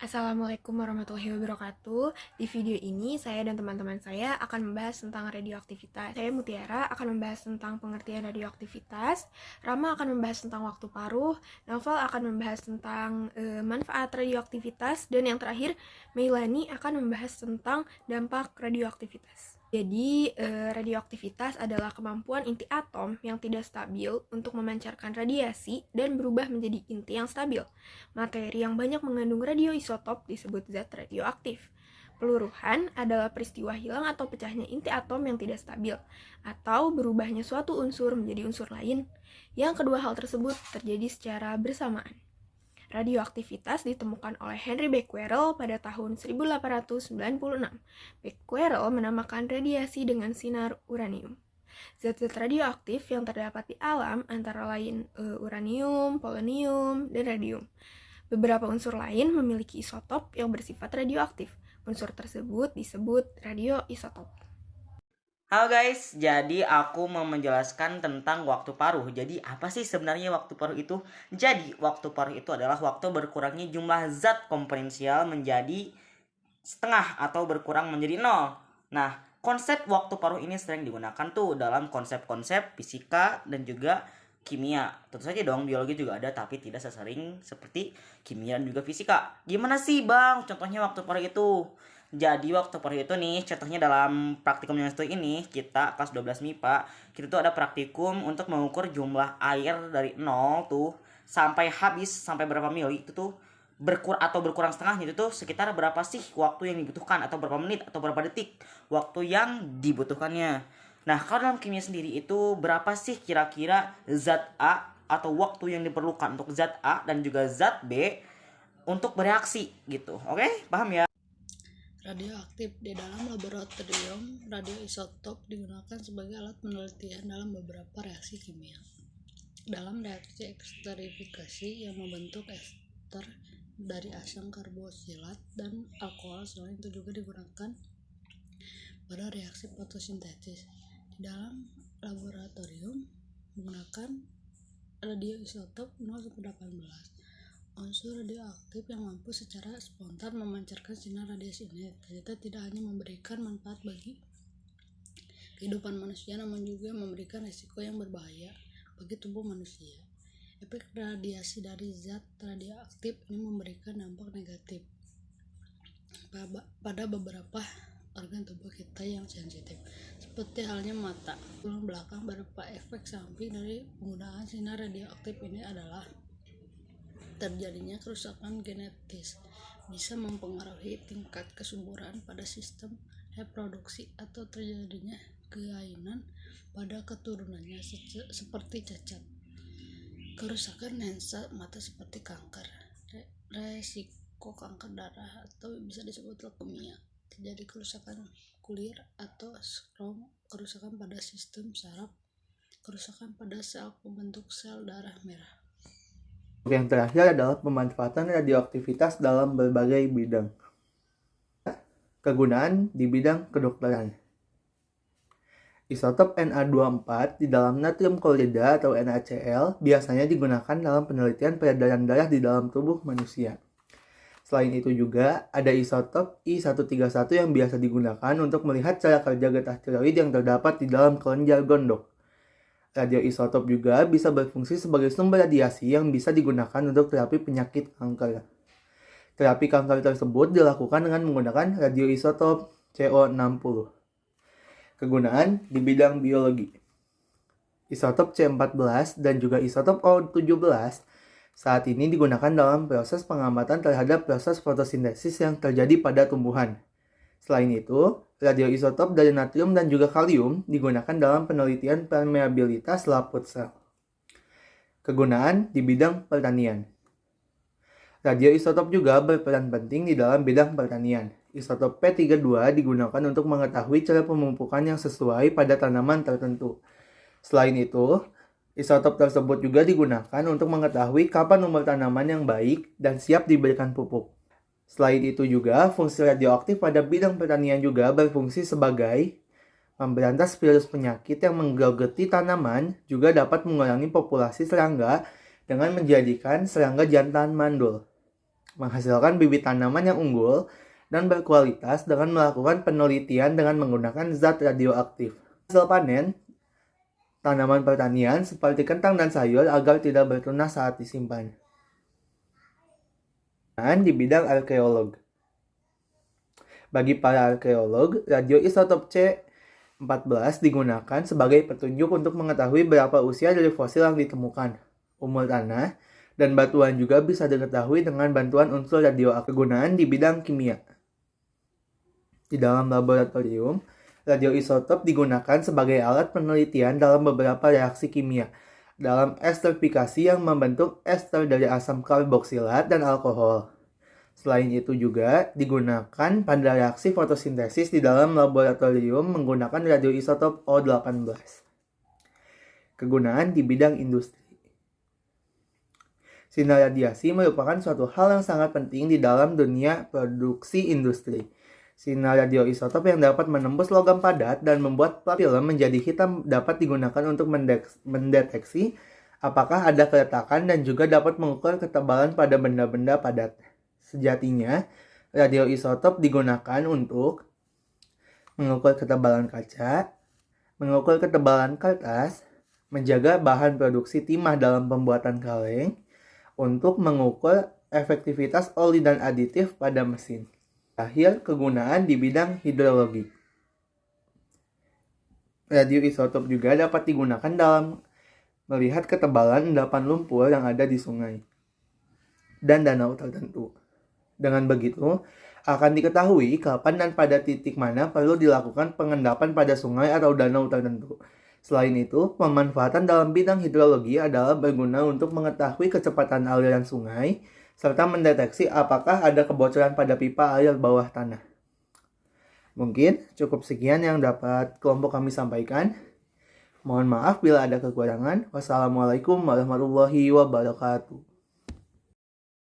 Assalamualaikum warahmatullahi wabarakatuh. Di video ini saya dan teman-teman saya akan membahas tentang radioaktivitas. Saya Mutiara akan membahas tentang pengertian radioaktivitas, Rama akan membahas tentang waktu paruh, Naufal akan membahas tentang manfaat radioaktivitas, dan yang terakhir Meilani akan membahas tentang dampak radioaktivitas. Jadi, radioaktivitas adalah kemampuan inti atom yang tidak stabil untuk memancarkan radiasi dan berubah menjadi inti yang stabil. Materi yang banyak mengandung radioisotop disebut zat radioaktif. Peluruhan adalah peristiwa hilang atau pecahnya inti atom yang tidak stabil, atau berubahnya suatu unsur menjadi unsur lain. Yang kedua hal tersebut terjadi secara bersamaan. Radioaktivitas ditemukan oleh Henry Becquerel pada tahun 1896. Becquerel menamakan radiasi dengan sinar uranium. Zat-zat radioaktif yang terdapat di alam antara lain uranium, polonium, dan radium. Beberapa unsur lain memiliki isotop yang bersifat radioaktif. Unsur tersebut disebut radioisotop. Halo guys, jadi aku mau menjelaskan tentang waktu paruh. Jadi apa sih sebenarnya waktu paruh itu? Jadi waktu paruh itu adalah waktu berkurangnya jumlah zat komponensial menjadi setengah atau berkurang menjadi nol. Nah, konsep waktu paruh ini sering digunakan tuh dalam konsep-konsep fisika dan juga kimia. Tentu saja dong biologi juga ada, tapi tidak sesering seperti kimia dan juga fisika. Gimana sih bang contohnya waktu paruh itu? Jadi waktu paruh itu nih, contohnya dalam praktikum yang satu ini, kita kelas 12 MIPA, kita tuh ada praktikum untuk mengukur jumlah air dari nol tuh sampai habis, sampai berapa mili, itu tuh berkurang setengahnya, itu tuh sekitar berapa sih waktu yang dibutuhkan, atau berapa menit, atau berapa detik waktu yang dibutuhkannya. Nah, kalau dalam kimia sendiri itu berapa sih kira-kira zat A atau waktu yang diperlukan untuk zat A dan juga zat B untuk bereaksi gitu. Oke, paham ya? Radioaktif. Di dalam laboratorium, radioisotop digunakan sebagai alat penelitian dalam beberapa reaksi kimia. Dalam reaksi esterifikasi yang membentuk ester dari asam karboksilat dan alkohol, selain itu juga digunakan pada reaksi fotosintesis. Di dalam laboratorium menggunakan radioisotop 0-18. Unsur radioaktif yang mampu secara spontan memancarkan sinar radiasi ini ternyata tidak hanya memberikan manfaat bagi kehidupan manusia, namun juga memberikan risiko yang berbahaya bagi tubuh manusia. Efek radiasi dari zat radioaktif ini memberikan dampak negatif pada beberapa organ tubuh kita yang sensitif, seperti halnya mata. Tulang belakang. Beberapa efek samping dari penggunaan sinar radioaktif ini adalah terjadinya kerusakan genetis, bisa mempengaruhi tingkat kesuburan pada sistem reproduksi atau terjadinya kelainan pada keturunannya seperti cacat. Kerusakan lensa mata seperti kanker, resiko kanker darah atau bisa disebut leukemia. Terjadi kerusakan kulit atau skrom, kerusakan pada sistem saraf, kerusakan pada sel pembentuk sel darah merah. Yang terakhir adalah pemanfaatan radioaktivitas dalam berbagai bidang. Kegunaan di bidang kedokteran. Isotop Na24 di dalam natrium klorida atau NaCl biasanya digunakan dalam penelitian peredaran darah di dalam tubuh manusia. Selain itu juga ada isotop I131 yang biasa digunakan untuk melihat cara kerja getah tiroid yang terdapat di dalam kelenjar gondok. Radioisotop juga bisa berfungsi sebagai sumber radiasi yang bisa digunakan untuk terapi penyakit kanker. Terapi kanker tersebut dilakukan dengan menggunakan radioisotop CO60. Kegunaan di bidang biologi. Isotop C14 dan juga isotop O17 saat ini digunakan dalam proses pengamatan terhadap proses fotosintesis yang terjadi pada tumbuhan. Selain itu, radioisotop dari natrium dan juga kalium digunakan dalam penelitian permeabilitas laput sel. Kegunaan di bidang pertanian. Radioisotop juga berperan penting di dalam bidang pertanian. Isotop P32 digunakan untuk mengetahui cara pemupukan yang sesuai pada tanaman tertentu. Selain itu, isotop tersebut juga digunakan untuk mengetahui kapan umur tanaman yang baik dan siap diberikan pupuk. Selain itu juga, fungsi radioaktif pada bidang pertanian juga berfungsi sebagai memberantas virus penyakit yang menggerogoti tanaman, juga dapat mengurangi populasi serangga dengan menjadikan serangga jantan mandul. menghasilkan bibit tanaman yang unggul dan berkualitas dengan melakukan penelitian dengan menggunakan zat radioaktif. Hasil panen tanaman pertanian seperti kentang dan sayur agar tidak bertunas saat disimpan. Dan di bidang arkeolog. Bagi para arkeolog, radioisotop C14 digunakan sebagai petunjuk untuk mengetahui berapa usia dari fosil yang ditemukan, umur tanah, dan batuan juga bisa diketahui dengan bantuan unsur radioaktif. Kegunaan di bidang kimia. Di dalam laboratorium, radioisotop digunakan sebagai alat penelitian dalam beberapa reaksi kimia. Dalam esterifikasi yang membentuk ester dari asam karboksilat dan alkohol. Selain itu juga digunakan pada reaksi fotosintesis di dalam laboratorium menggunakan radioisotop O18. Kegunaan di bidang industri. Sinar radiasi merupakan suatu hal yang sangat penting di dalam dunia produksi industri. Sinar radioisotop yang dapat menembus logam padat dan membuat plat film menjadi hitam dapat digunakan untuk mendeteksi apakah ada keretakan dan juga dapat mengukur ketebalan pada benda-benda padat. Sejatinya, radioisotop digunakan untuk mengukur ketebalan kaca, mengukur ketebalan kertas, menjaga bahan produksi timah dalam pembuatan kaleng, untuk mengukur efektivitas oli dan aditif pada mesin. Terakhir, kegunaan di bidang hidrologi. Radioisotop juga dapat digunakan dalam melihat ketebalan endapan lumpur yang ada di sungai dan danau tertentu. Dengan begitu, akan diketahui kapan dan pada titik mana perlu dilakukan pengendapan pada sungai atau danau tertentu. Selain itu, pemanfaatan dalam bidang hidrologi adalah berguna untuk mengetahui kecepatan aliran sungai, serta mendeteksi apakah ada kebocoran pada pipa air bawah tanah. Mungkin cukup sekian yang dapat kelompok kami sampaikan. Mohon maaf bila ada kekurangan. Wassalamualaikum warahmatullahi wabarakatuh.